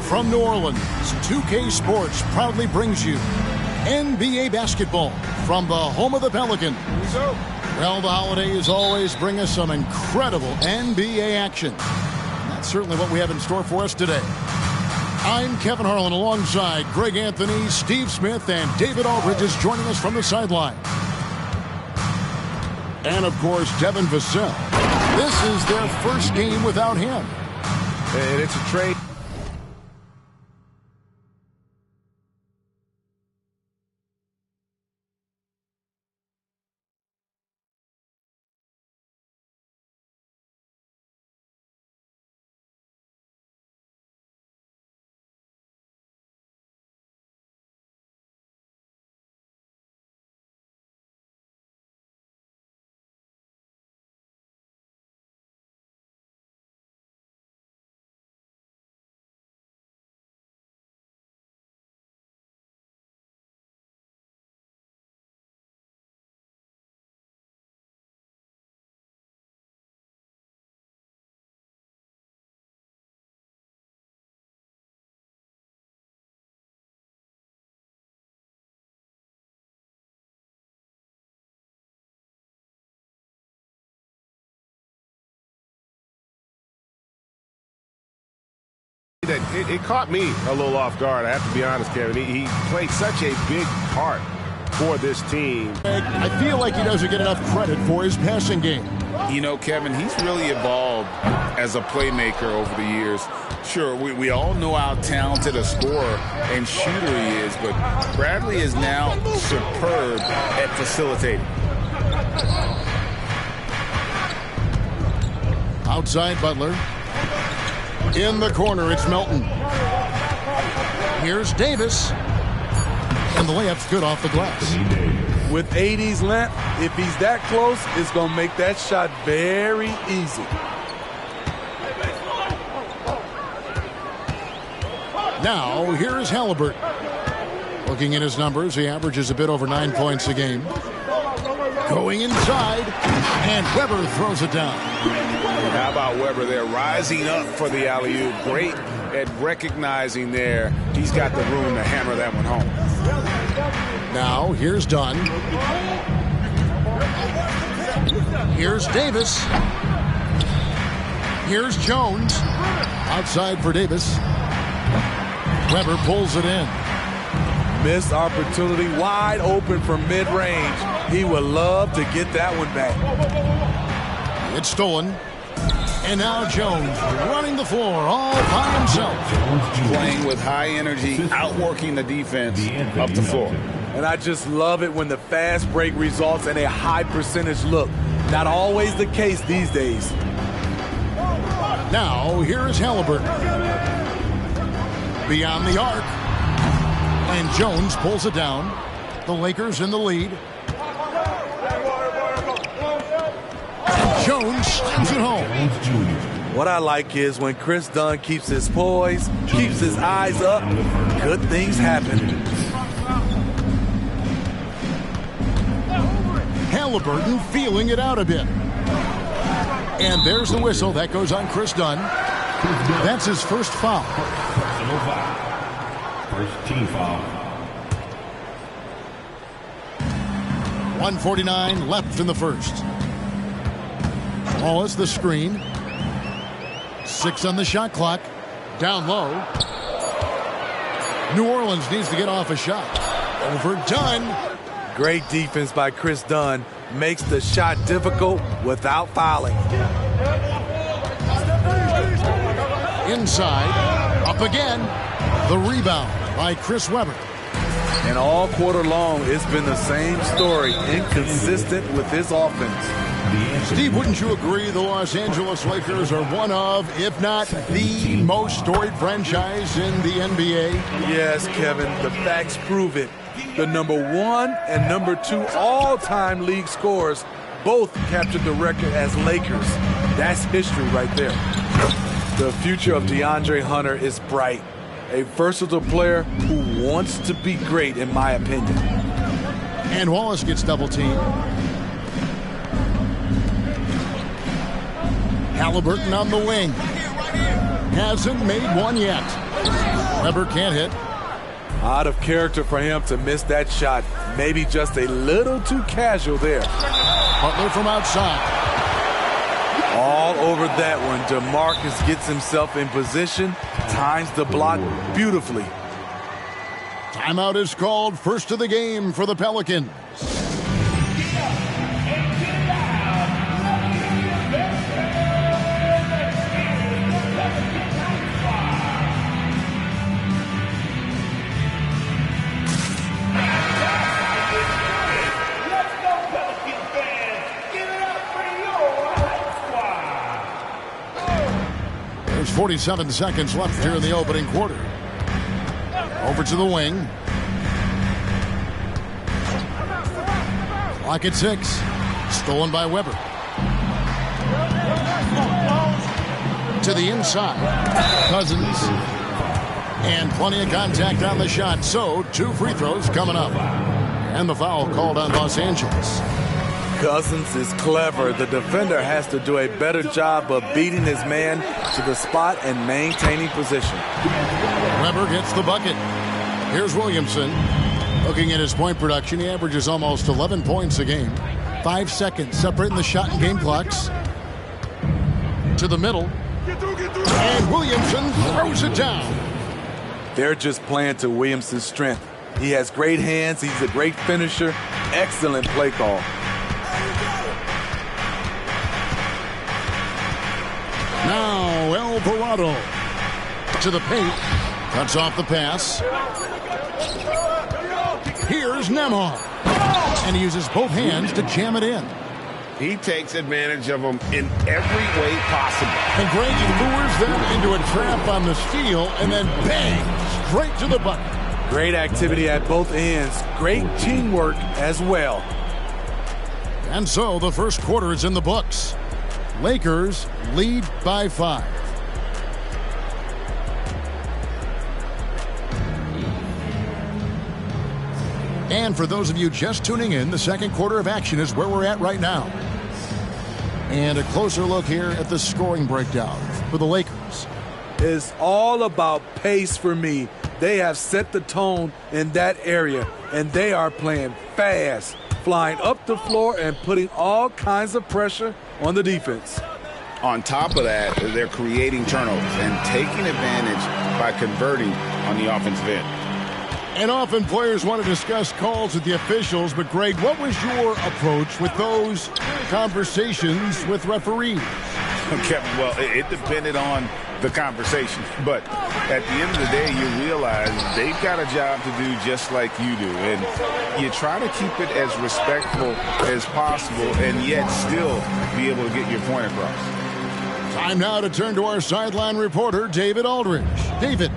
From New Orleans, 2K Sports proudly brings you NBA basketball from the home of the Pelicans. Well, the holidays always bring us some incredible NBA action. And that's certainly what we have in store for us today. I'm Kevin Harlan alongside Greg Anthony, Steve Smith, and David Aldridge is joining us from the sideline. And, of course, Devin Vassell. This is their first game without him. And it's a trade. It caught me a little off guard, I have to be honest, Kevin. He played such a big part for this team. I feel like he doesn't get enough credit for his passing game. You know, Kevin, he's really evolved as a playmaker over the years. Sure, we all know how talented a scorer and shooter he is, but Bradley is now superb at facilitating. Outside Butler. In the corner, it's Melton. Here's Davis. And the layup's good off the glass. With 80's length, if he's that close, it's going to make that shot very easy. Now, here's Halliburton. Looking at his numbers, he averages a bit over 9 points a game. Going inside, and Weber throws it down. How about Weber there, rising up for the alley-oop. Great at recognizing there. He's got the room to hammer that one home. Now, here's Dunn. Here's Davis. Here's Jones. Outside for Davis. Weber pulls it in. Missed opportunity, wide open from mid-range. He would love to get that one back. It's stolen. And now Jones running the floor all by himself. Playing with high energy, outworking the defense up the floor. And I just love it when the fast break results in a high percentage look. Not always the case these days. Now, here is Halliburton. Beyond the arc. And Jones pulls it down. The Lakers in the lead. Jones slams it home. What I like is when Chris Dunn keeps his poise, keeps his eyes up, good things happen. Halliburton feeling it out a bit. And there's the whistle. That goes on Chris Dunn. That's his first foul. First team foul. 1:49 left in the first. Wallace the screen. 6 on the shot clock. Down low. New Orleans needs to get off a shot. Overdone. Great defense by Chris Dunn. Makes the shot difficult without fouling. Inside. Up again. The rebound by Chris Weber. And all quarter long, it's been the same story. Inconsistent with his offense. Steve, wouldn't you agree the Los Angeles Lakers are one of, if not the most storied franchise in the NBA? Yes, Kevin, the facts prove it. The #1 and #2 all-time league scorers both captured the record as Lakers. That's history right there. The future of DeAndre Hunter is bright. A versatile player who wants to be great, in my opinion. And Wallace gets double-teamed. Halliburton on the wing. hasn't made one yet. Weber can't hit. Out of character for him to miss that shot. Maybe just a little too casual there. Butler from outside. All over that one. DeMarcus gets himself in position, times the block beautifully. Timeout is called. First of the game for the Pelicans. There's 47 seconds left here in the opening quarter. Over to the wing. Clock at 6. Stolen by Weber. To the inside. Cousins. And plenty of contact on the shot. So, 2 free throws coming up. And the foul called on Los Angeles. Cousins is clever. The defender has to do a better job of beating his man to the spot and maintaining position. Weber gets the bucket. Here's Williamson. Looking at his point production, he averages almost 11 points a game. 5 seconds separating the shot and game clocks. To the middle. And Williamson throws it down. They're just playing to Williamson's strength. He has great hands. He's a great finisher. Excellent play call. Now Alvarado to the paint. Cuts off the pass. Here's Nemhard. And he uses both hands to jam it in. He takes advantage of them in every way possible. And Greg lures them into a trap on the steal and then bang, straight to the bucket. Great activity at both ends. Great teamwork as well. And so the first quarter is in the books. Lakers lead by 5. And for those of you just tuning in, the second quarter of action is where we're at right now. And a closer look here at the scoring breakdown for the Lakers. It's all about pace for me. They have set the tone in that area, and they are playing fast, flying up the floor and putting all kinds of pressure on the defense. On top of that, they're creating turnovers and taking advantage by converting on the offensive end. And often players want to discuss calls with the officials, but Greg, what was your approach with those conversations with referees? Kevin, well, it depended on the conversation. But at the end of the day, you realize they've got a job to do just like you do. And you try to keep it as respectful as possible and yet still be able to get your point across. Time now to turn to our sideline reporter, David Aldridge. David.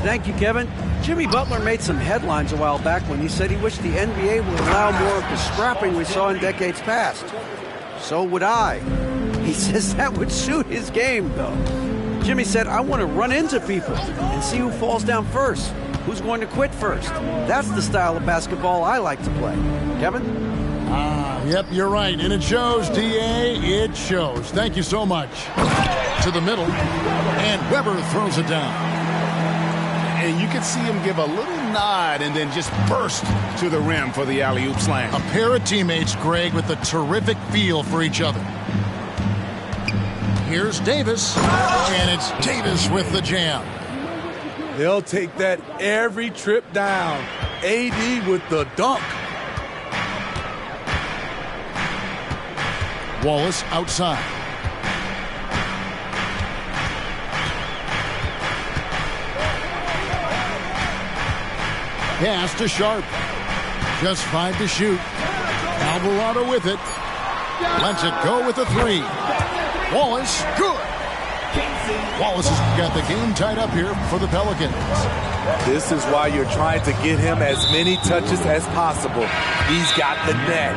Thank you, Kevin. Jimmy Butler made some headlines a while back when he said he wished the NBA would allow more of the scrapping we saw in decades past. So would I. He says that would suit his game, though. Jimmy said, I want to run into people and see who falls down first, who's going to quit first. That's the style of basketball I like to play. Kevin? Yep, you're right. And it shows, D.A., it shows. Thank you so much. To the middle, and Weber throws it down. And you can see him give a little nod and then just burst to the rim for the alley-oop slam. A pair of teammates, Greg, with a terrific feel for each other. Here's Davis, and it's Davis with the jam. They'll take that every trip down. AD with the dunk. Wallace outside. Pass to Sharp. Just 5 to shoot. Alvarado with it. Lets it go with a 3. Wallace, good. Wallace has got the game tied up here for the Pelicans. This is why you're trying to get him as many touches as possible. He's got the neck.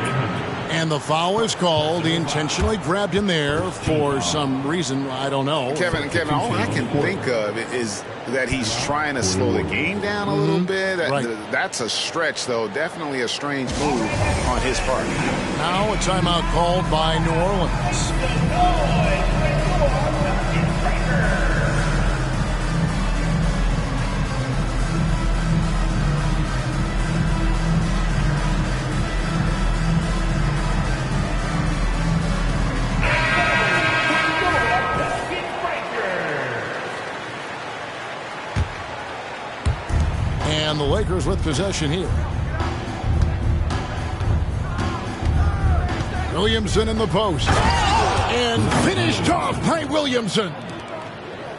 And the foul is called. He intentionally grabbed him there for some reason. I don't know. Kevin, all I can think of is that he's trying to slow the game down a little bit. Right. That's a stretch, though. Definitely a strange move on his part. Now a timeout called by New Orleans. the Lakers with possession here. Williamson in the post. And finished off by Williamson.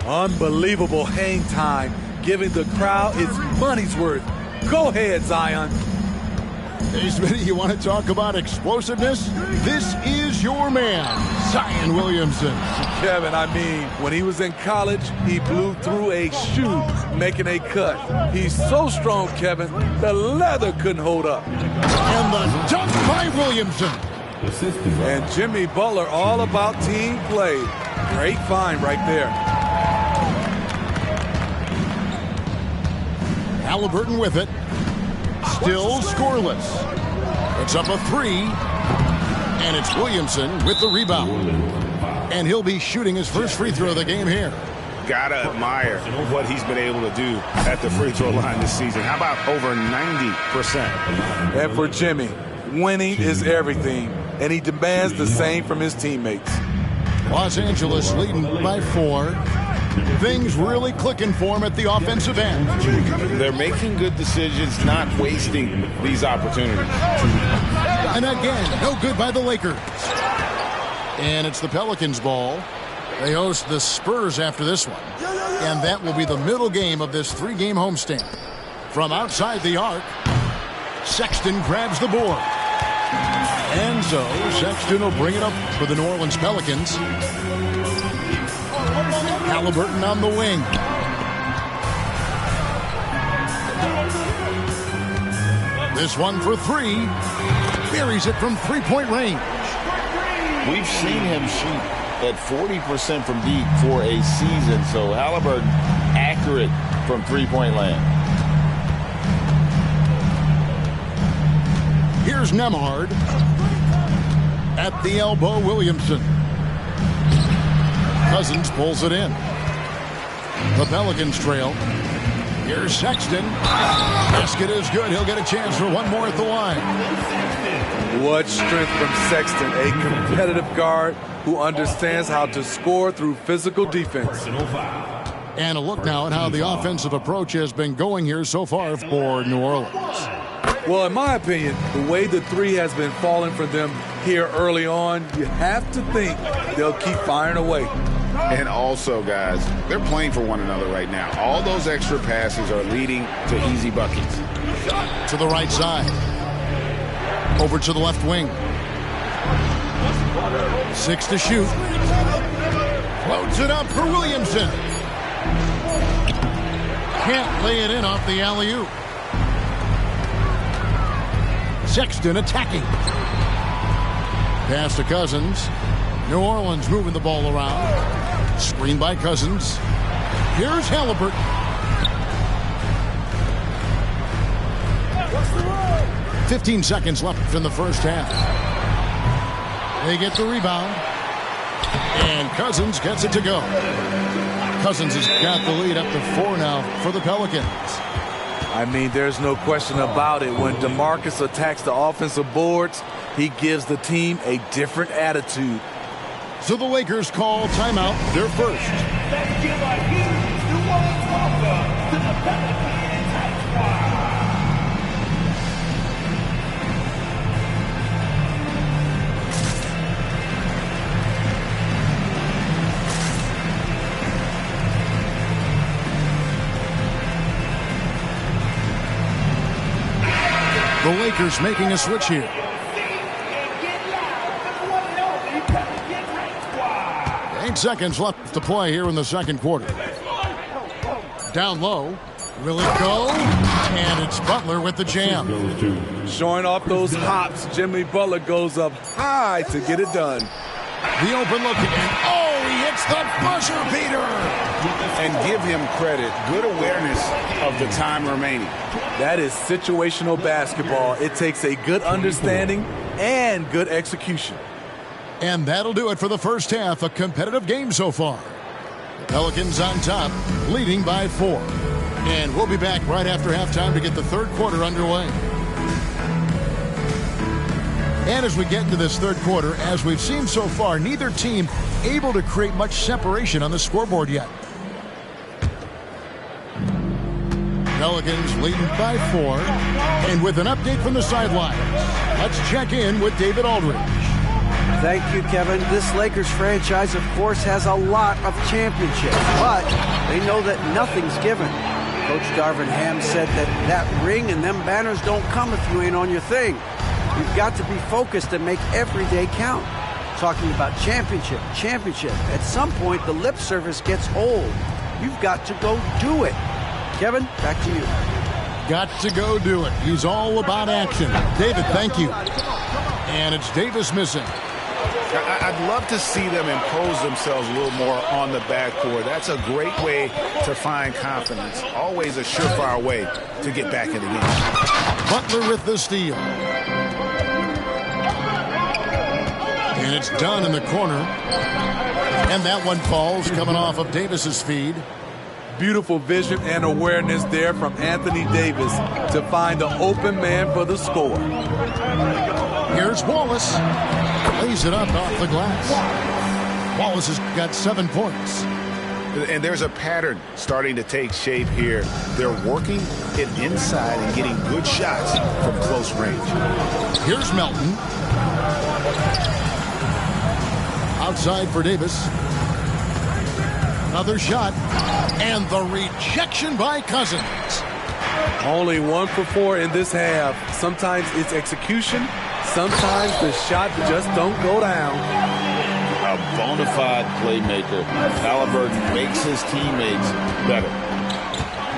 Unbelievable hang time, giving the crowd its money's worth. Go ahead, Zion. Hey, Smitty, you want to talk about explosiveness? This is your man, Zion Williamson. Kevin, I mean, when he was in college, he blew through a shoe making a cut. He's so strong, Kevin, the leather couldn't hold up. And the dunk by Williamson. And Jimmy Butler all about team play. Great find right there. Halliburton with it. Still scoreless. It's up a 3. And it's Williamson with the rebound. And he'll be shooting his first free throw of the game here. Gotta admire what he's been able to do at the free throw line this season. How about over 90%? And for Jimmy, winning is everything, and he demands the same from his teammates. Los Angeles leading by 4. Things really clicking for him at the offensive end. They're making good decisions, not wasting these opportunities. And again, no good by the Lakers. And it's the Pelicans' ball. They host the Spurs after this one. And that will be the middle game of this 3-game homestand. From outside the arc, Sexton grabs the board. And so Sexton will bring it up for the New Orleans Pelicans. Halliburton on the wing. This one for 3. Buries it from 3-point range. We've seen him shoot at 40% from deep for a season, so Halliburton accurate from 3-point land. Here's Nemhard. At the elbow, Williamson. Cousins pulls it in. The Pelicans trail. Here's Sexton. Basket is good. He'll get a chance for one more at the line. What strength from Sexton, a competitive guard who understands how to score through physical defense. And a look now at how the offensive approach has been going here so far for New Orleans. Well, in my opinion, the way the 3 has been falling for them here early on, you have to think they'll keep firing away. And also, guys, they're playing for one another right now. All those extra passes are leading to easy buckets. To the right side. Over to the left wing. 6 to shoot. Floats it up for Williamson. Can't lay it in off the alley-oop. Sexton attacking. Pass to Cousins. New Orleans moving the ball around. Screen by Cousins. Here's Halliburton. 15 seconds left in the first half. They get the rebound. And Cousins gets it to go. Cousins has got the lead up to 4 now for the Pelicans. I mean, there's no question about it. When DeMarcus attacks the offensive boards, he gives the team a different attitude. So the Lakers call timeout, their first. Let's give a huge New Orleans welcome to the Pelicans High Squad. The Lakers making a switch here. 8 seconds left to play here in the second quarter. Down low. Will it go? And it's Butler with the jam. Showing off those hops, Jimmy Butler goes up high to get it done. The open look again. Oh, he hits the buzzer beater. And give him credit. Good awareness of the time remaining. That is situational basketball. It takes a good understanding and good execution. And that'll do it for the first half. A competitive game so far. The Pelicans on top, leading by 4. And we'll be back right after halftime to get the third quarter underway. And as we get into this third quarter, as we've seen so far, neither team able to create much separation on the scoreboard yet. Pelicans leading by 4. And with an update from the sidelines, let's check in with David Aldridge. Thank you, Kevin. This Lakers franchise, of course, has a lot of championships, but they know that nothing's given. Coach Darvin Ham said that ring and them banners don't come if you ain't on your thing. You've got to be focused and make every day count. Talking about championship. At some point, the lip service gets old. You've got to go do it. Kevin, back to you. Got to go do it. He's all about action. David, thank you. And it's Davis missing. I'd love to see them impose themselves a little more on the backcourt. That's a great way to find confidence. Always a surefire way to get back in the game. Butler with the steal. And it's done in the corner. And that one falls coming off of Davis's feed. Beautiful vision and awareness there from Anthony Davis to find the open man for the score. Here's Wallace. Lays it up off the glass. Wallace has got 7 points. And there's a pattern starting to take shape here. They're working it inside and getting good shots from close range. Here's Melton. Outside for Davis. Another shot. And the rejection by Cousins. Only 1 for 4 in this half. Sometimes it's execution. Sometimes the shot just don't go down. A bona fide playmaker. Halliburton makes his teammates better.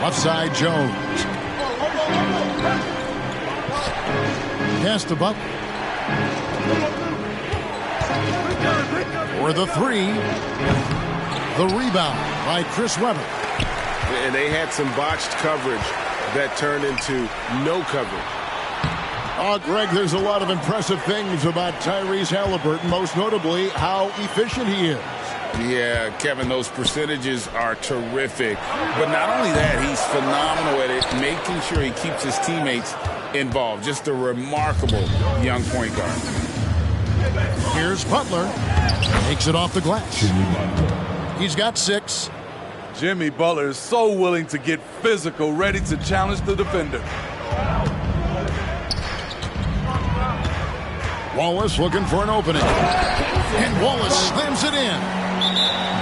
Left side, Jones. Pass to Butler. For the 3. The rebound by Chris Webber. And they had some botched coverage that turned into no coverage. Oh, Greg, there's a lot of impressive things about Tyrese Halliburton, most notably how efficient he is. Yeah, Kevin, those percentages are terrific. But not only that, he's phenomenal at it, making sure he keeps his teammates involved. Just a remarkable young point guard. Here's Butler. Takes it off the glass. He's got 6. Jimmy Butler is so willing to get physical, ready to challenge the defender. Wallace looking for an opening. And Wallace slams it in.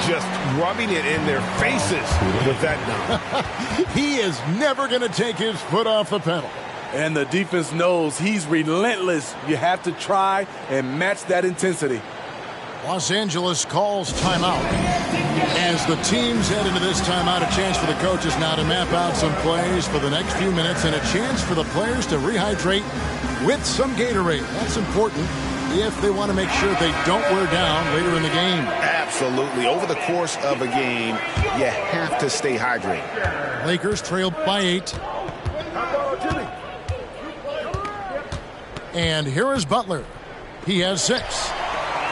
Just rubbing it in their faces with that dunk. He is never going to take his foot off the pedal. And the defense knows he's relentless. You have to try and match that intensity. Los Angeles calls timeout. As the teams head into this timeout, a chance for the coaches now to map out some plays for the next few minutes and a chance for the players to rehydrate with some Gatorade. That's important if they want to make sure they don't wear down later in the game. Absolutely. Over the course of a game, you have to stay hydrated. Lakers trail by 8. And here is Butler. He has 6.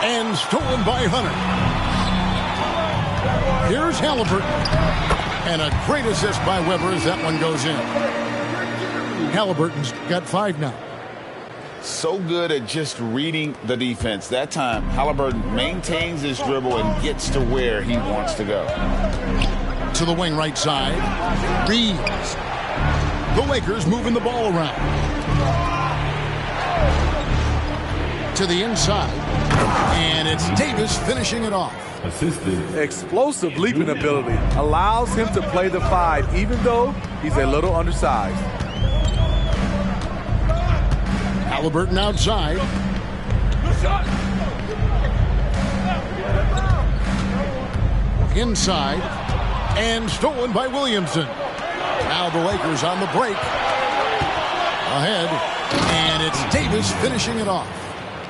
And stolen by Hunter. Here's Halliburton. And a great assist by Webber as that one goes in. Halliburton's got 5 now. So good at just reading the defense. That time, Halliburton maintains his dribble and gets to where he wants to go. To the wing right side. Reeves. The Lakers moving the ball around. To the inside. And it's Davis finishing it off. Explosive leaping ability allows him to play the 5 even though he's a little undersized. Halliburton outside. Inside. And stolen by Williamson. Now the Lakers on the break. Ahead. And it's Davis finishing it off.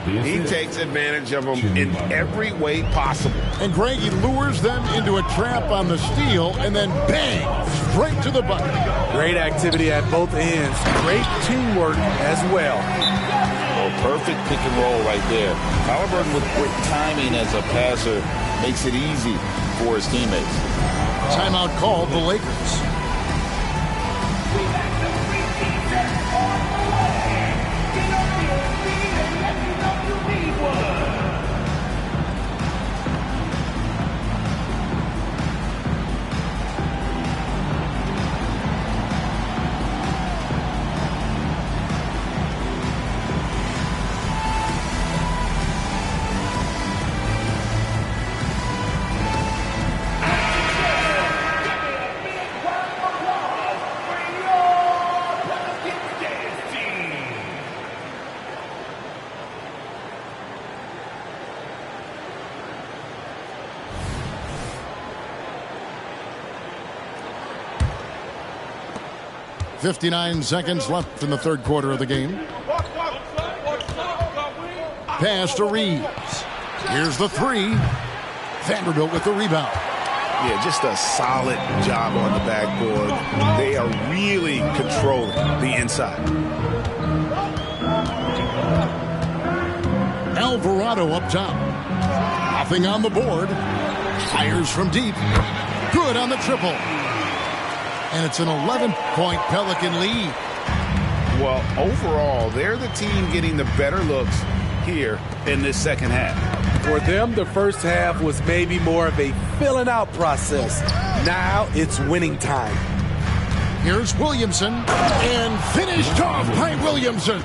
He takes advantage of them in every way possible. And Greg, he lures them into a trap on the steal and then bang, straight to the bucket. Great activity at both ends. Great teamwork as well. Oh, perfect pick and roll right there. Halliburton with quick timing as a passer makes it easy for his teammates. Timeout called the Lakers. 59 seconds left in the third quarter of the game. Pass to Reeves. Here's the three. Vanderbilt with the rebound. Yeah, just a solid job on the backboard. They are really controlling the inside. Alvarado up top. Nothing on the board. Fires from deep. Good on the triple. And it's an 11-point Pelican lead. Well, overall, they're the team getting the better looks here in this second half. For them, the first half was maybe more of a filling out process. Now it's winning time. Here's Williamson. And finished off by Williamson.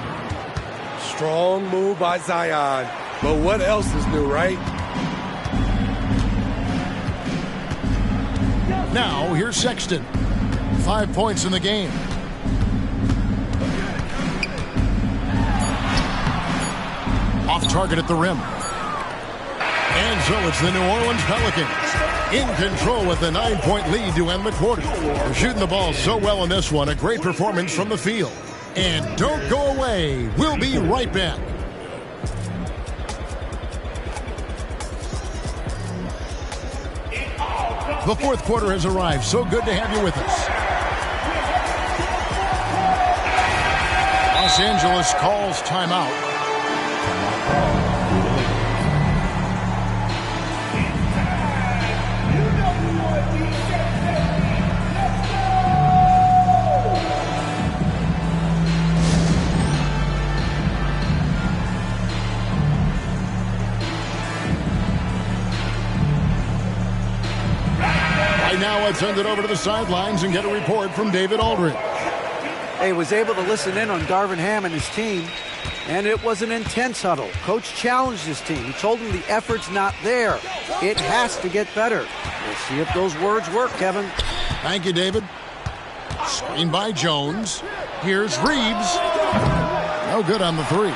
Strong move by Zion. But what else is new, right? Now, here's Sexton. 5 points in the game. Off target at the rim. And so it's the New Orleans Pelicans in control with a 9-point lead to end the quarter. They're shooting the ball so well in this one. A great performance from the field. And don't go away. We'll be right back. The fourth quarter has arrived. So good to have you with us. Los Angeles calls timeout. Right now, let's send it over to the sidelines and get a report from David Aldridge. He was able to listen in on Darvin Ham and his team, and it was an intense huddle. Coach challenged his team. He told them the effort's not there. It has to get better. We'll see if those words work, Kevin. Thank you, David. Screen by Jones. Here's Reeves. No good on the three.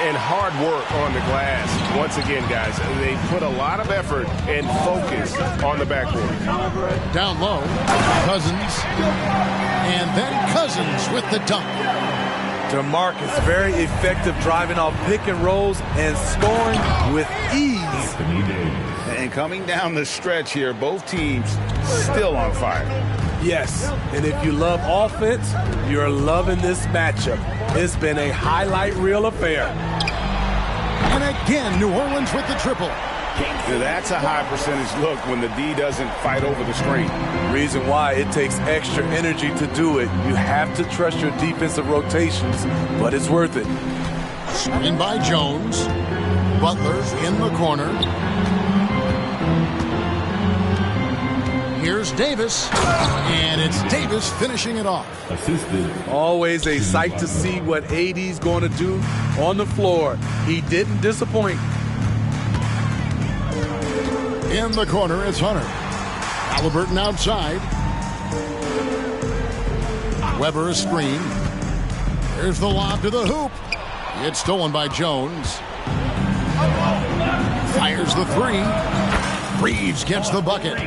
And hard work on the glass. Once again, guys, they put a lot of effort and focus on the backboard. Down low, Cousins. And then Cousins with the dunk. DeMarcus very effective driving off pick and rolls and scoring with ease. And coming down the stretch here, both teams still on fire. Yes, and if you love offense, you're loving this matchup. It's been a highlight reel affair. And again, New Orleans with the triple. That's a high percentage look when the D doesn't fight over the screen. Reason why it takes extra energy to do it. You have to trust your defensive rotations, but it's worth it. Screen by Jones. Butler in the corner. Here's Davis, and it's Davis finishing it off. Always a sight to see what AD's going to do on the floor. He didn't disappoint. In the corner, it's Hunter. Halliburton outside. Weber a screen. Here's the lob to the hoop. It's stolen by Jones. Fires the three. Reeves gets the bucket.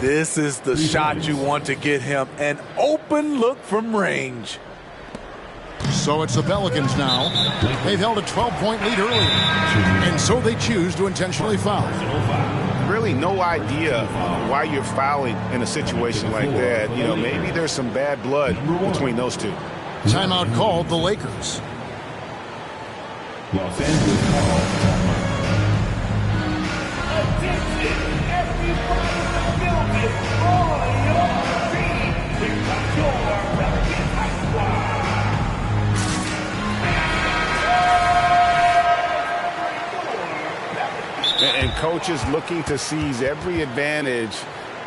This is the shot you want to get him. An open look from range. So it's the Pelicans now. They've held a 12-point lead earlier. And so they choose to intentionally foul. Really no idea why you're fouling in a situation like that. You know, maybe there's some bad blood between those two. Timeout called the Lakers. Los Angeles calls timeout. Attention, everybody in the building, all your team. Here comes your Pelican High Squad. And coaches looking to seize every advantage,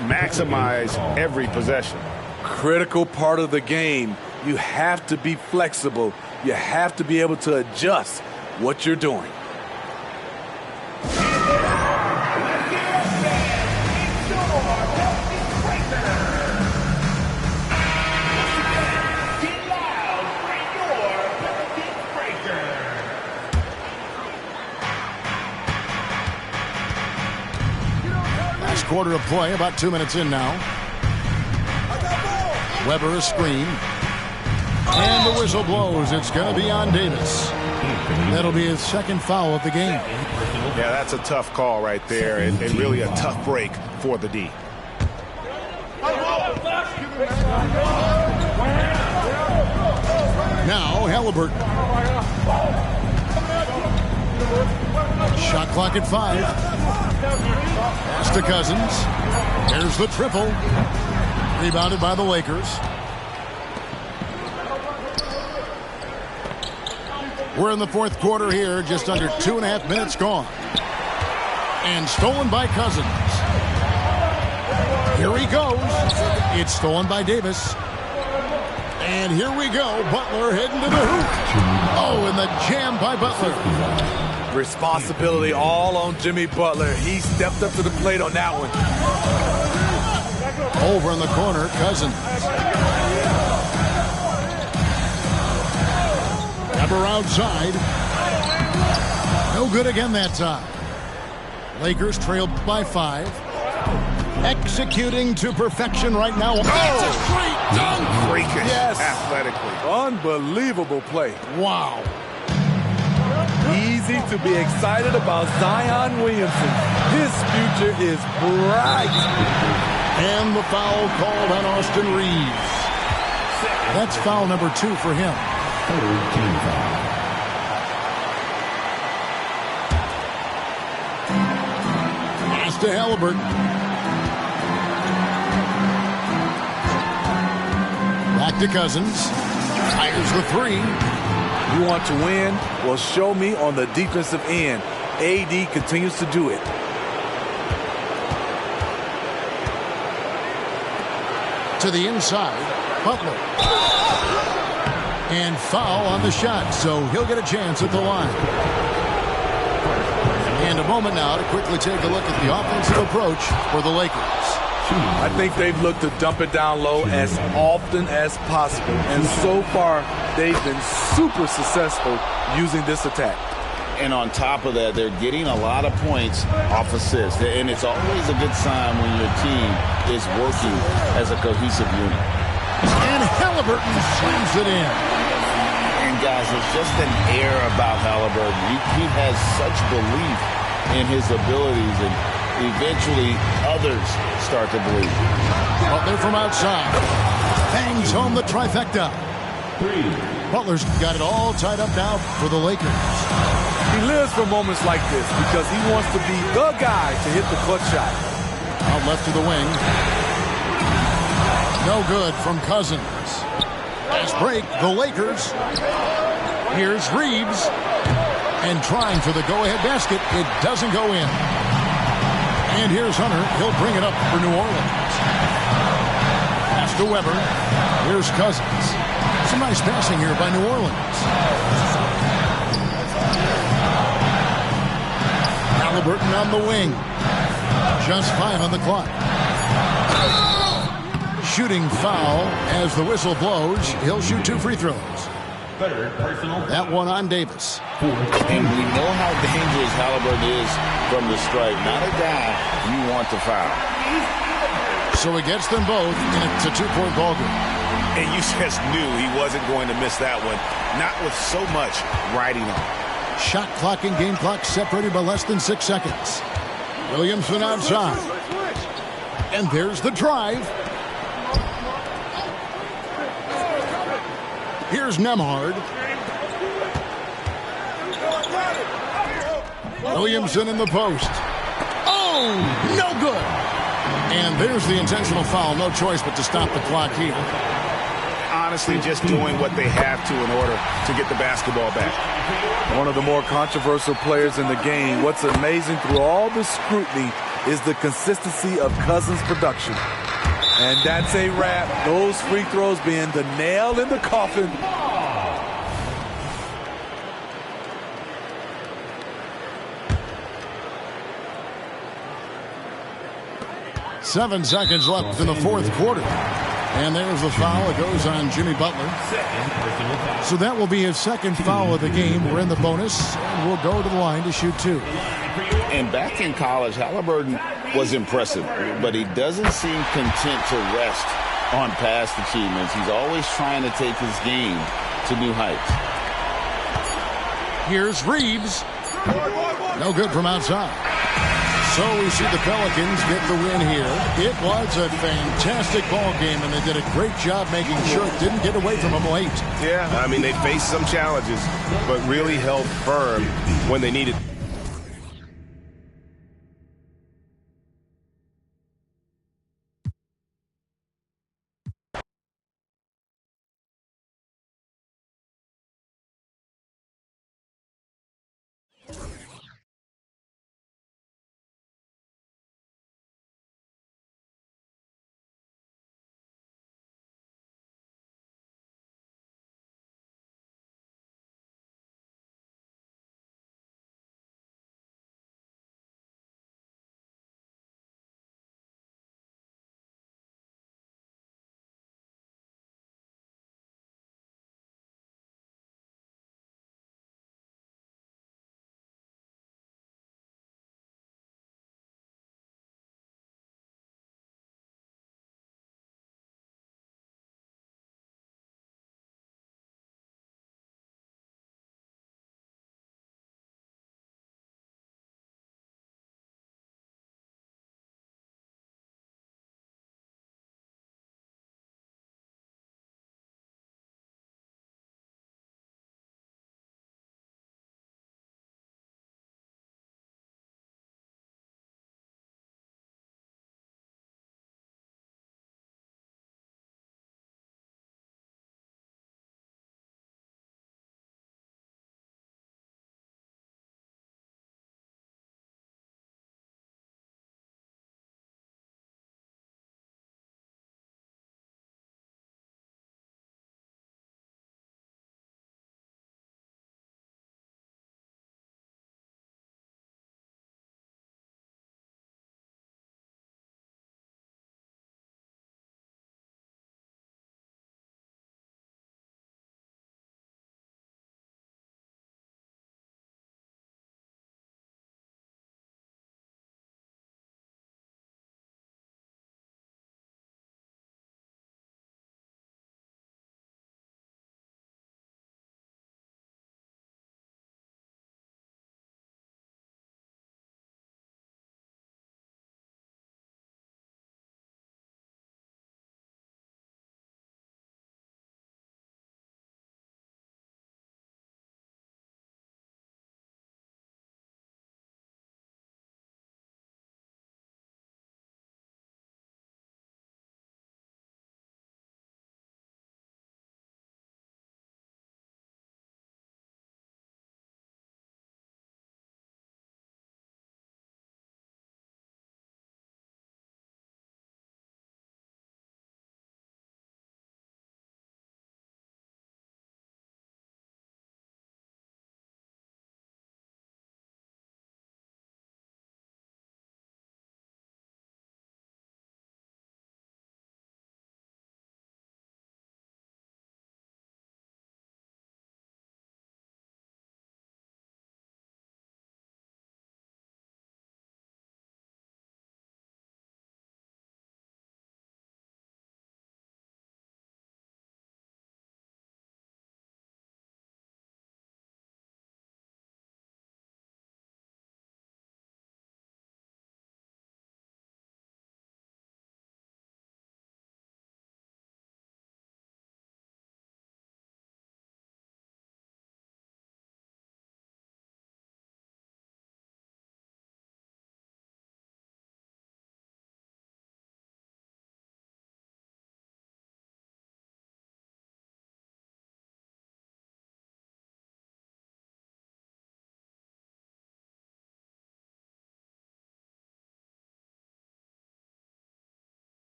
maximize every possession. Critical part of the game. You have to be flexible. You have to be able to adjust what you're doing. Last quarter of play, about 2 minutes in now. Weber a screen. And the whistle blows. It's going to be on Davis. That'll be his second foul of the game. Yeah, that's a tough call right there, and really a tough break for the D. Now Halliburton. Shot clock at 5. Pass to Cousins. There's the triple. Rebounded by the Lakers. We're in the fourth quarter here, just under 2.5 minutes gone. And stolen by Cousins. Here he goes. It's stolen by Davis. And here we go. Butler heading to the hoop. Oh, and the jam by Butler. Responsibility all on Jimmy Butler. He stepped up to the plate on that one. Over in the corner, Cousins. Weber outside. No good again that time. Lakers trailed by 5. Executing to perfection right now. Oh! That's a great dunk! Freakish, yes. Athletically. Unbelievable play. Wow. Easy to be excited about Zion Williamson. His future is bright. And the foul called on Austin Reeves. That's foul number 2 for him. Pass to Halliburton. Back to Cousins. Fires the 3. You want to win? Well, show me on the defensive end. AD continues to do it. To the inside. Butler. And foul on the shot, so he'll get a chance at the line. And a moment now to quickly take a look at the offensive approach for the Lakers. I think they've looked to dump it down low as often as possible. And so far, they've been super successful using this attack. And on top of that, they're getting a lot of points off assists. And it's always a good sign when your team is working as a cohesive unit. And Halliburton slams it in. And guys, there's just an air about Halliburton. He has such belief in his abilities, and eventually others start to believe. Butler from outside. Bangs home the trifecta. Butler's got it all tied up now for the Lakers. He lives for moments like this because he wants to be the guy to hit the clutch shot. Out left to the wing. No good from Cousins. Fast break, the Lakers. Here's Reeves. And trying for the go-ahead basket. It doesn't go in. And here's Hunter. He'll bring it up for New Orleans. Pass to Weber. Here's Cousins. Some nice passing here by New Orleans. Halliburton on the wing. Just 5 on the clock. Shooting foul as the whistle blows. He'll shoot 2 free throws. That one on Davis. And we know how dangerous Halliburton is from the stripe. Not a guy you want to foul. So he gets them both, and it's a 2-point ball game. And you just knew he wasn't going to miss that one. Not with so much riding on. Shot clock and game clock separated by less than 6 seconds. Williamson outside. And there's the drive. Here's Nemhard. Williamson in the post. Oh, no good. And there's the intentional foul. No choice but to stop the clock here. Honestly, just doing what they have to in order to get the basketball back. One of the more controversial players in the game. What's amazing through all the scrutiny is the consistency of Cousins' production. And that's a wrap. Those free throws being the nail in the coffin. Seven seconds left in the fourth quarter. And there's the foul. It goes on Jimmy Butler. So that will be his second foul of the game. We're in the bonus, and we'll go to the line to shoot 2. And back in college, Halliburton was impressive, but he doesn't seem content to rest on past achievements. He's always trying to take his game to new heights. Here's Reeves. No good from outside. So we see the Pelicans get the win here. It was a fantastic ball game, and they did a great job making sure it didn't get away from them late. Yeah, I mean, they faced some challenges, but really held firm when they needed.